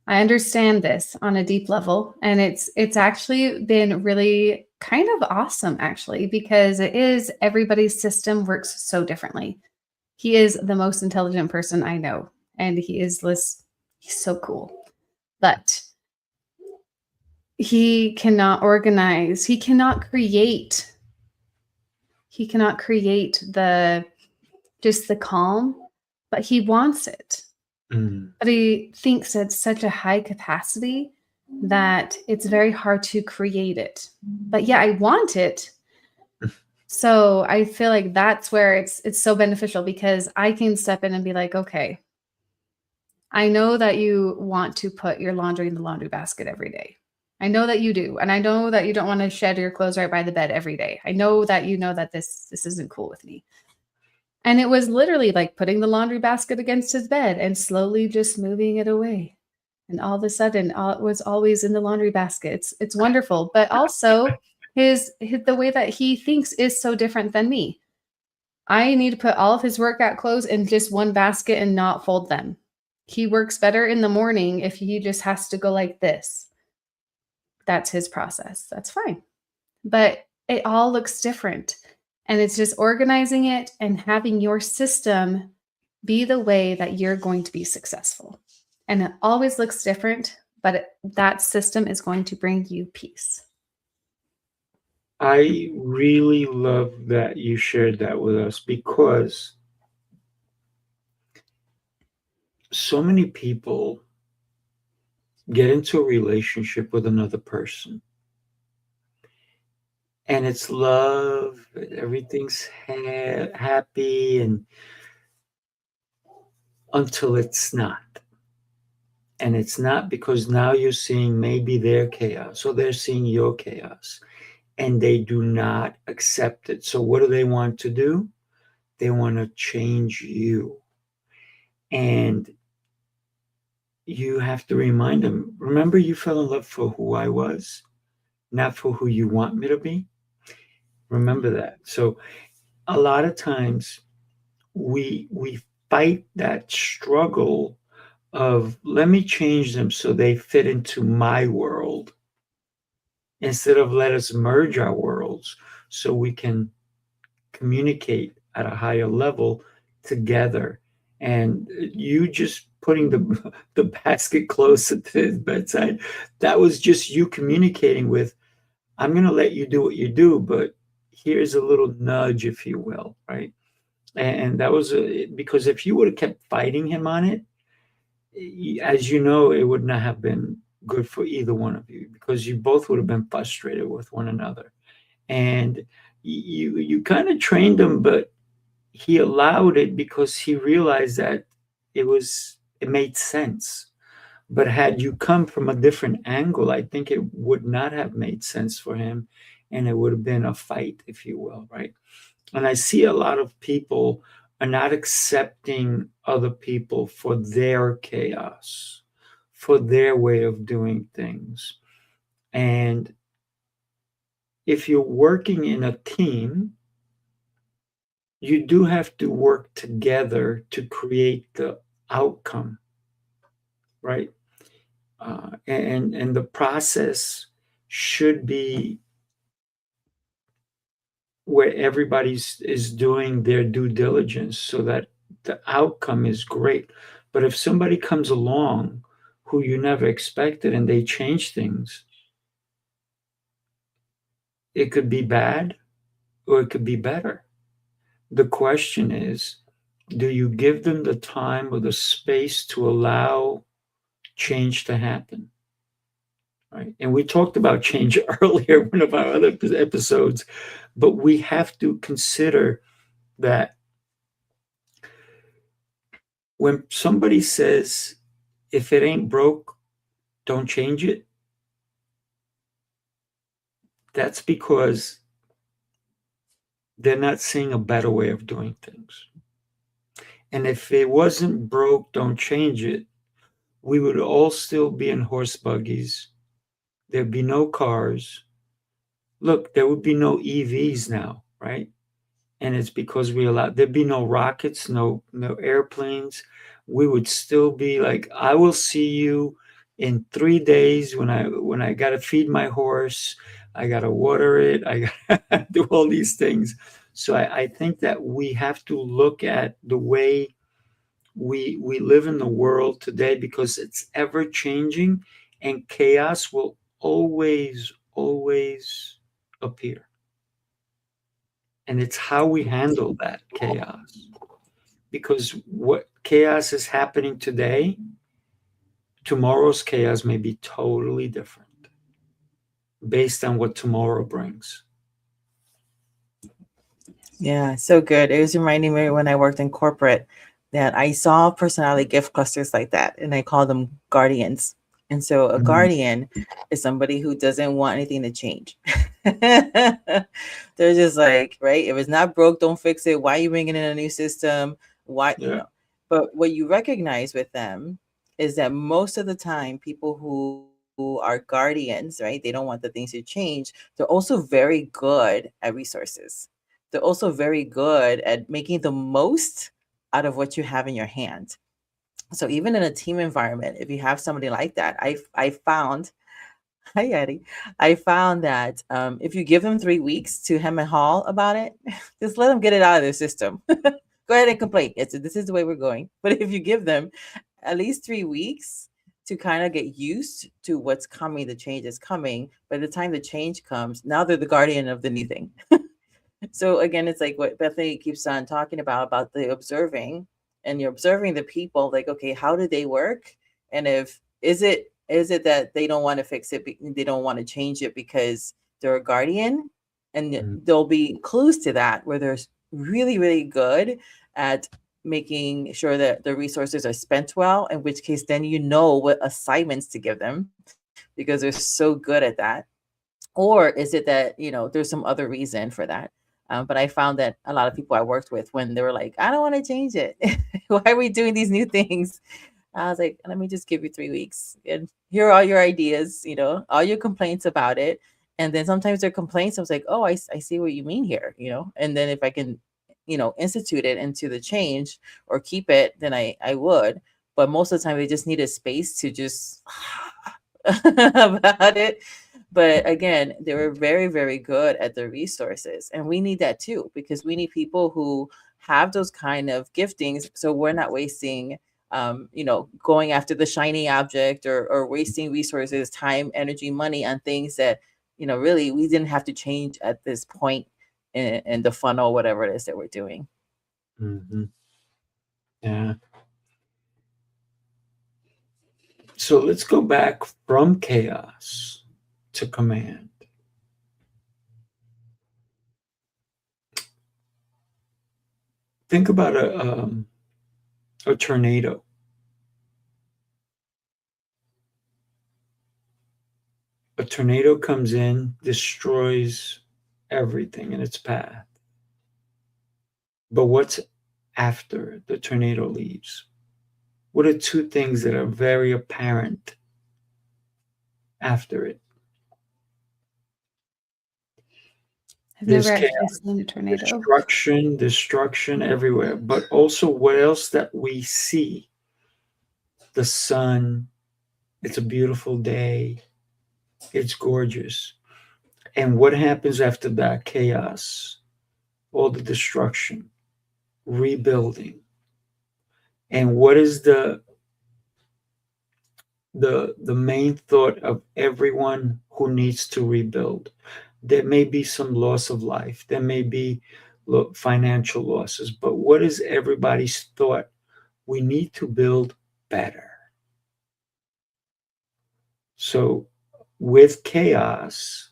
I understand this on a deep level. And it's actually been really kind of awesome, actually, because everybody's system works so differently. He is the most intelligent person I know. And he's so cool. But he cannot organize. He cannot create the calm, but he wants it. But he thinks it's such a high capacity that it's very hard to create it. But yeah, I want it. So I feel like that's where it's so beneficial because I can step in and be like, okay, I know that you want to put your laundry in the laundry basket every day. I know that you do. And I know that you don't want to shed your clothes right by the bed every day. I know that you know that this isn't cool with me. And it was literally like putting the laundry basket against his bed and slowly just moving it away. And all of a sudden, it was always in the laundry basket. It's wonderful. But also the way that he thinks is so different than me. I need to put all of his workout clothes in just one basket and not fold them. He works better in the morning if he just has to go like this. That's his process. That's fine. But it all looks different. And it's just organizing it and having your system be the way that you're going to be successful. And it always looks different, but that system is going to bring you peace. I really love that you shared that with us because so many people get into a relationship with another person and it's love, everything's happy, and until it's not. And it's not because now you're seeing maybe their chaos or they're seeing your chaos and they do not accept it. So what do they want to do? They want to change you. And you have to remind them, remember you fell in love for who I was, not for who you want me to be. Remember that. So a lot of times we fight that struggle of let me change them so they fit into my world instead of let us merge our worlds so we can communicate at a higher level together. And you just putting the basket closer to his bedside, that was just you communicating with, I'm going to let you do what you do, but here's a little nudge, if you will, right? And that was because if you would have kept fighting him on it, as you know, it would not have been good for either one of you because you both would have been frustrated with one another. And you kind of trained them, but he allowed it because he realized that it made sense. But had you come from a different angle, I think it would not have made sense for him, and it would have been a fight, if you will, right? And I see a lot of people are not accepting other people for their chaos, for their way of doing things. And if you're working in a team, you do have to work together to create the outcome, right? And the process should be where everybody's is doing their due diligence so that the outcome is great. But if somebody comes along who you never expected and they change things, it could be bad or it could be better. The question is, do you give them the time or the space to allow change to happen? Right. And we talked about change earlier, one of our other episodes, but we have to consider that when somebody says, if it ain't broke, don't change it, that's because they're not seeing a better way of doing things. And if it wasn't broke, don't change it, we would all still be in horse buggies. There'd be no cars. Look, there would be no EVs now, right? And it's because we allowed, there'd be no rockets, no airplanes. We would still be like, I will see you in 3 days when I gotta feed my horse, I gotta water it, I gotta do all these things. So I think that we have to look at the way we live in the world today, because it's ever changing and chaos will always appear. And it's how we handle that chaos. Because what chaos is happening today, tomorrow's chaos may be totally different based on what tomorrow brings. Yeah, so good. It was reminding me when I worked in corporate that I saw personality gift clusters like that, and I call them guardians. And so a guardian is somebody who doesn't want anything to change. They're just like, right? If it's not broke, don't fix it. Why are you bringing in a new system? Why, you know? But what you recognize with them is that most of the time, people who are guardians, right? They don't want the things to change. They're also very good at resources. They're also very good at making the most out of what you have in your hand. So even in a team environment, if you have somebody like that, I found, hi Eddie, I found that if you give them 3 weeks to hem and haw about it, just let them get it out of their system. Go ahead and complain. This is the way we're going. But if you give them at least 3 weeks to kind of get used to what's coming, the change is coming. By the time the change comes, now they're the guardian of the new thing. So again, it's like what Bethany keeps on talking about the observing, and you're observing the people, like, okay, how do they work? And if is it that they don't want to fix it, they don't want to change it because they're a guardian, and there'll be clues to that where they're really, really good at making sure that the resources are spent well, in which case then you know what assignments to give them because they're so good at that. Or is it that, there's some other reason for that? But I found that a lot of people I worked with, when they were like, I don't want to change it. Why are we doing these new things? I was like, let me just give you 3 weeks and here are all your ideas, all your complaints about it. And then sometimes their complaints, I was like, oh, I see what you mean here, and then if I can, institute it into the change or keep it, then I would. But most of the time they just need a space to just about it. But again, they were very, very good at the resources. And we need that too, because we need people who have those kind of giftings. So we're not wasting, going after the shiny object or wasting resources, time, energy, money on things that, really we didn't have to change at this point in the funnel, whatever it is that we're doing. Mm-hmm. Yeah. So let's go back from chaos to command. Think about a tornado. A tornado comes in, destroys everything in its path. But what's after the tornado leaves? What are two things that are very apparent after it? I've There's never actually chaos, seen a tornado. destruction everywhere. But also, what else that we see? The sun. It's a beautiful day. It's gorgeous. And what happens after that? Chaos, all the destruction, rebuilding. And what is the main thought of everyone who needs to rebuild? There may be some loss of life. There may be financial losses. But what is everybody's thought? We need to build better. So with chaos,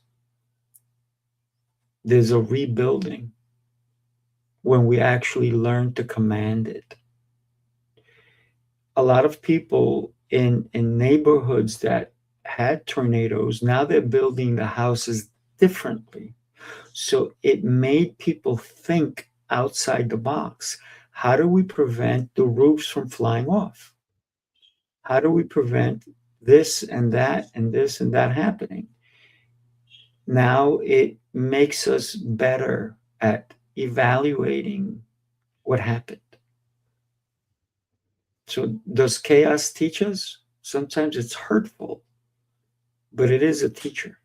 there's a rebuilding when we actually learn to command it. A lot of people in neighborhoods that had tornadoes, now they're building the houses differently. So it made people think outside the box. How do we prevent the roofs from flying off? How do we prevent this and that and this and that happening? Now it makes us better at evaluating what happened. So does chaos teach us? Sometimes it's hurtful, but it is a teacher.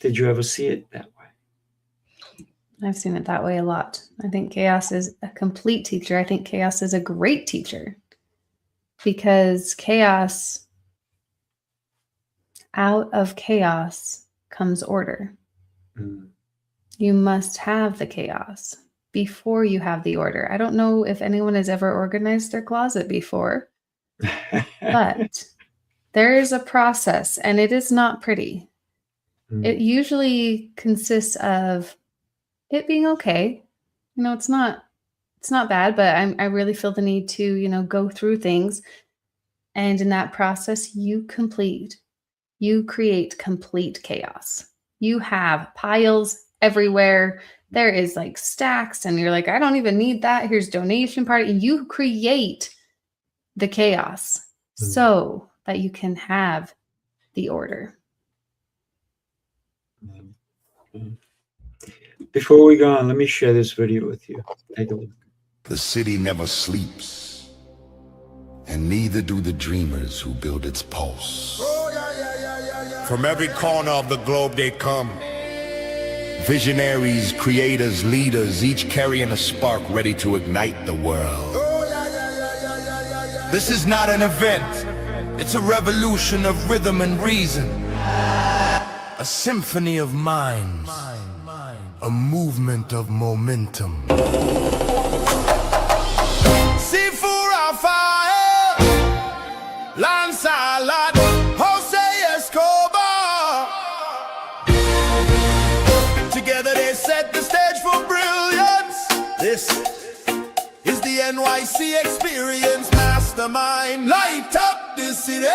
Did you ever see it that way? I've seen it that way a lot. I think chaos is a complete teacher. I think chaos is a great teacher because out of chaos comes order. Mm. You must have the chaos before you have the order. I don't know if anyone has ever organized their closet before, but there is a process and it is not pretty. Mm. It usually consists of it being okay. It's not bad, but I really feel the need to, go through things. And in that process, you create complete chaos. You have piles everywhere. There is like stacks and you're like, I don't even need that. Here's donation party. You create the chaos so that you can have the order. Before we go on, let me share this video with you. Take a look. The city never sleeps, and neither do the dreamers who build its pulse. From every corner of the globe they come. Visionaries, creators, leaders, each carrying a spark ready to ignite the world. This is not an event. It's a revolution of rhythm and reason. A symphony of minds. A movement of momentum. Sifu Rafael, Lancelot, Jose Escobar. Together they set the stage for brilliance. This is the NYC experience. Mastermind, light up the city.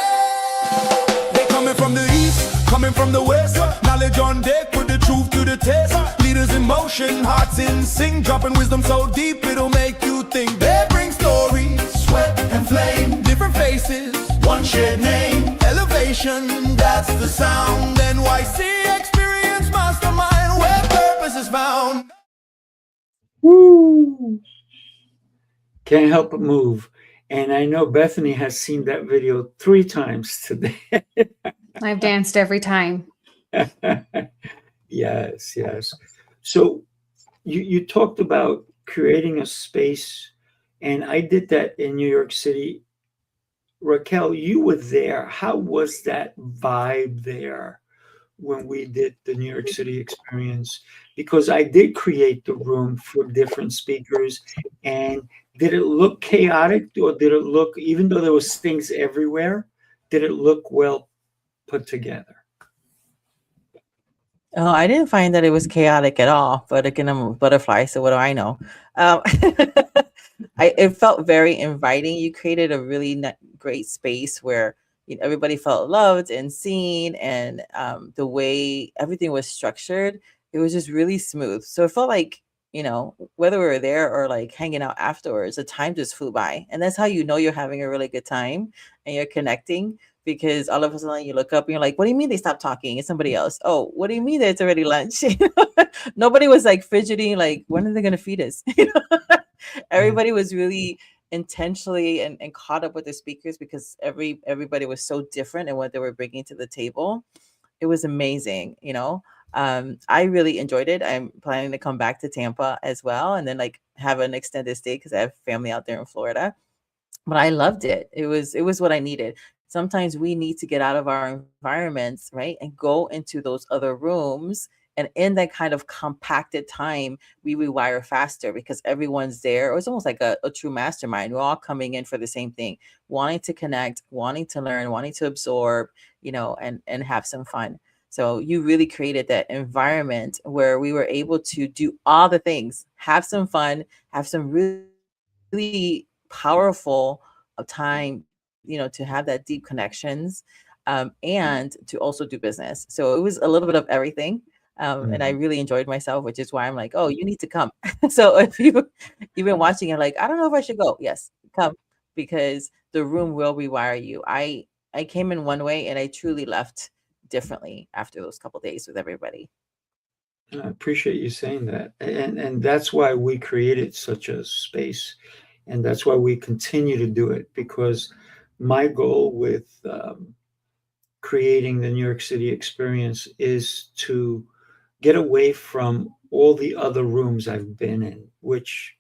They coming from the east, coming from the west. Knowledge on deck, put the truth to the test. Leaders in motion, hearts in sync, dropping wisdom so deep it'll make you think. They bring stories, sweat and flame, different faces, one shared name. Elevation, that's the sound. NYC experience mastermind, where purpose is found. Woo! Can't help but move. And I know Bethany has seen that video 3 times today. I've danced every time. Yes. So you talked about creating a space, and I did that in New York City. Raquel, you were there. How was that vibe there when we did the New York City experience? Because I did create the room for different speakers, and did it look chaotic, or did it look, even though there was things everywhere, did it look well put together? Oh, I didn't find that it was chaotic at all. But again, I'm a butterfly, so what do I know? Um, it felt very inviting. You created a really great space where everybody felt loved and seen, and the way everything was structured, it was just really smooth. So it felt like whether we were there or like hanging out afterwards, the time just flew by, and that's how you know you're having a really good time and you're connecting because all of a sudden you look up and you're like, what do you mean they stopped talking? It's somebody else. Oh, what do you mean that it's already lunch? Nobody was like fidgeting, like, when are they going to feed us? Everybody was really intentionally and caught up with the speakers because everybody was so different in what they were bringing to the table. It was amazing. I really enjoyed it. I'm planning to come back to Tampa as well and then like have an extended stay because I have family out there in Florida. But I loved it. It was what I needed. Sometimes we need to get out of our environments, right? And go into those other rooms. And in that kind of compacted time, we rewire faster because everyone's there. Or it's almost like a true mastermind. We're all coming in for the same thing, wanting to connect, wanting to learn, wanting to absorb, and have some fun. So you really created that environment where we were able to do all the things, have some fun, have some really powerful time, to have that deep connections, and to also do business. So it was a little bit of everything. And I really enjoyed myself, which is why I'm like, oh, you need to come. So if you've been watching it, like, I don't know if I should go. Yes, come, because the room will rewire you. I came in one way and I truly left differently after those couple days with everybody. I appreciate you saying that. And that's why we created such a space. And that's why we continue to do it, because my goal with creating the New York City experience is to get away from all the other rooms I've been in, which,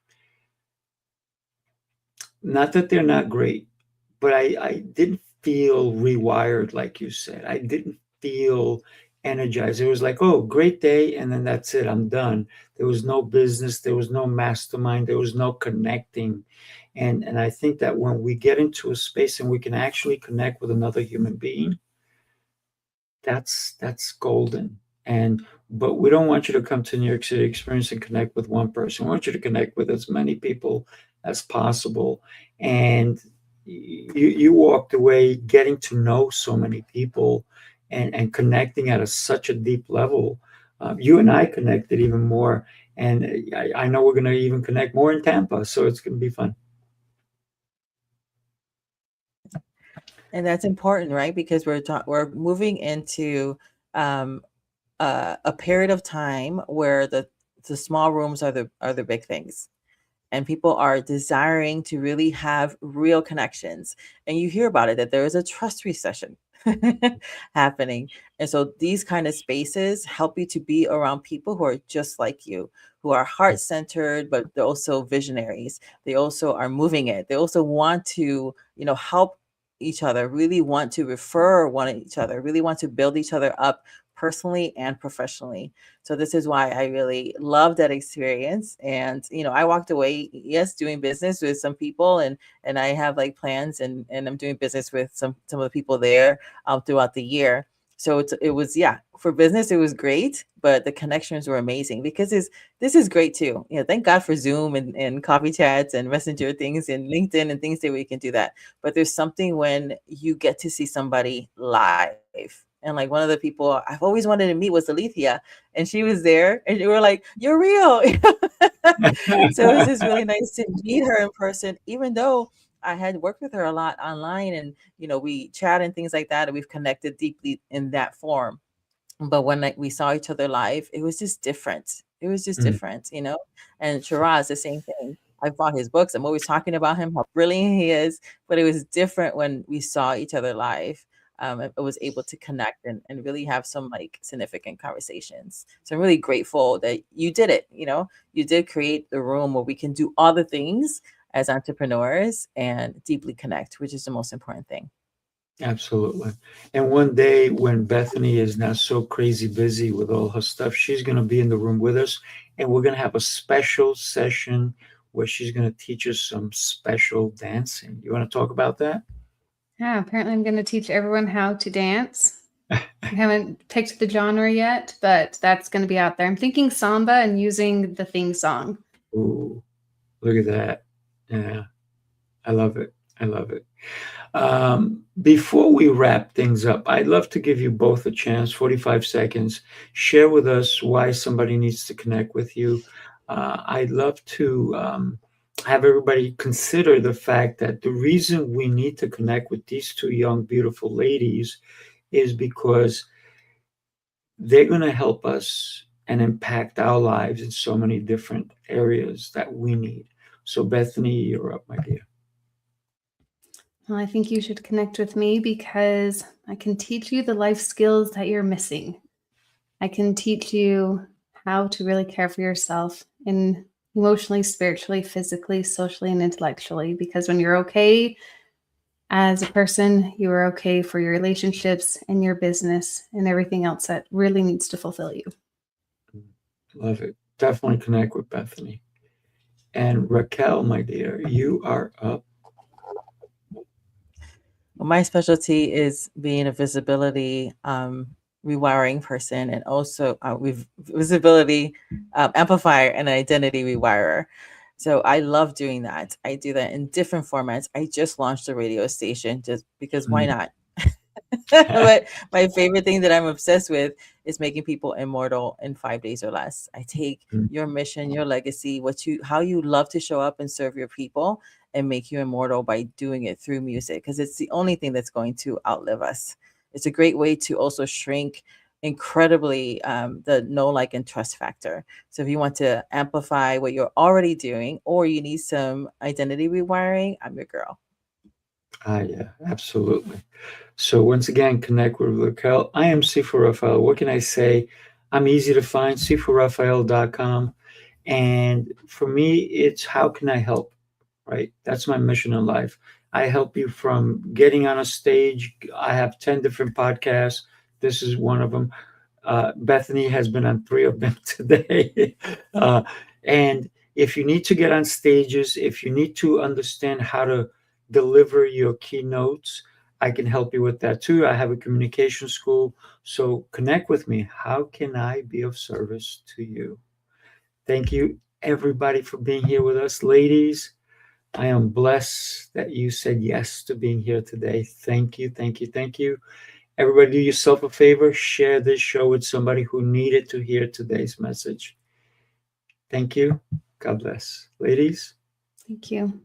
not that they're not great, but I didn't feel rewired, like you said. I didn't feel energized. It was like, oh, great day, and then that's it. I'm done. There was no business. There was no mastermind. There was no connecting. And I think that when we get into a space and we can actually connect with another human being, that's golden. And but we don't want you to come to New York City experience and connect with one person. We want you to connect with as many people as possible. And you walked away getting to know so many people and connecting at such a deep level. You and I connected even more, and I know we're going to even connect more in Tampa. So it's going to be fun. And that's important, right? Because we're moving into um, a period of time where the small rooms are the big things, and people are desiring to really have real connections. And you hear about it that there is a trust recession happening, and so these kind of spaces help you to be around people who are just like you, who are heart centered, but they're also visionaries. They also are moving it. They also want to help each other, really want to refer one each other, really want to build each other up personally and professionally. So this is why I really love that experience. And I walked away, yes, doing business with some people, and I have like plans, and I'm doing business with some of the people there throughout the year. So it was, yeah, for business it was great, but the connections were amazing because this is great too. Thank God for Zoom and coffee chats and messenger things and LinkedIn and things that we can do that. But there's something when you get to see somebody live. And like one of the people I've always wanted to meet was Alethea, and she was there, and you were like, "You're real." So it was just really nice to meet her in person, even though I had worked with her a lot online, and we chat and things like that, and we've connected deeply in that form. But when like we saw each other live, it was just different. It was just Mm. different. And Shiraz, the same thing. I bought his books. I'm always talking about him, how brilliant he is. But it was different when we saw each other live. I was able to connect and really have some like significant conversations. So I'm really grateful that you did it. You did create the room where we can do all the things as entrepreneurs and deeply connect, which is the most important thing. Absolutely. And one day when Bethany is not so crazy busy with all her stuff, she's going to be in the room with us, and we're going to have a special session where she's going to teach us some special dancing. You want to talk about that? Yeah, apparently I'm going to teach everyone how to dance. I haven't picked the genre yet, but that's going to be out there. I'm thinking samba and using the theme song. Ooh, look at that. Yeah, I love it. I love it. Before we wrap things up, I'd love to give you both a chance, 45 seconds. Share with us why somebody needs to connect with you. I'd love to have everybody consider the fact that the reason we need to connect with these two young, beautiful ladies is because they're going to help us and impact our lives in so many different areas that we need. So, Bethany, you're up, my dear. Well, I think you should connect with me because I can teach you the life skills that you're missing. I can teach you how to really care for yourself in emotionally, spiritually, physically, socially, and intellectually. Because when you're okay as a person, you are okay for your relationships and your business and everything else that really needs to fulfill you. Love it. Definitely connect with Bethany. And Raquel, my dear, you are up. Well, my specialty is being a visibility rewiring person, and also visibility amplifier and identity rewirer. So I love doing that. I do that in different formats. I just launched a radio station just because why not? But my favorite thing that I'm obsessed with is making people immortal in 5 days or less. I take your mission, your legacy, how you love to show up and serve your people, and make you immortal by doing it through music, because it's the only thing that's going to outlive us. It's a great way to also shrink incredibly the know, like, and trust factor. So if you want to amplify what you're already doing, or you need some identity rewiring, I'm your girl. Yeah, absolutely. So once again, connect with Raquel. I am Sifu Rafael. What can I say? I'm easy to find, sifurafael.com. And for me, it's how can I help, right? That's my mission in life. I help you from getting on a stage. I have 10 different podcasts. This is one of them. Bethany has been on 3 of them today. And if you need to get on stages, if you need to understand how to deliver your keynotes, I can help you with that too. I have a communication school. So connect with me. How can I be of service to you? Thank you, everybody, for being here with us. Ladies, I am blessed that you said yes to being here today. Thank you, thank you, thank you. Everybody, do yourself a favor. Share this show with somebody who needed to hear today's message. Thank you. God bless. Ladies. Thank you.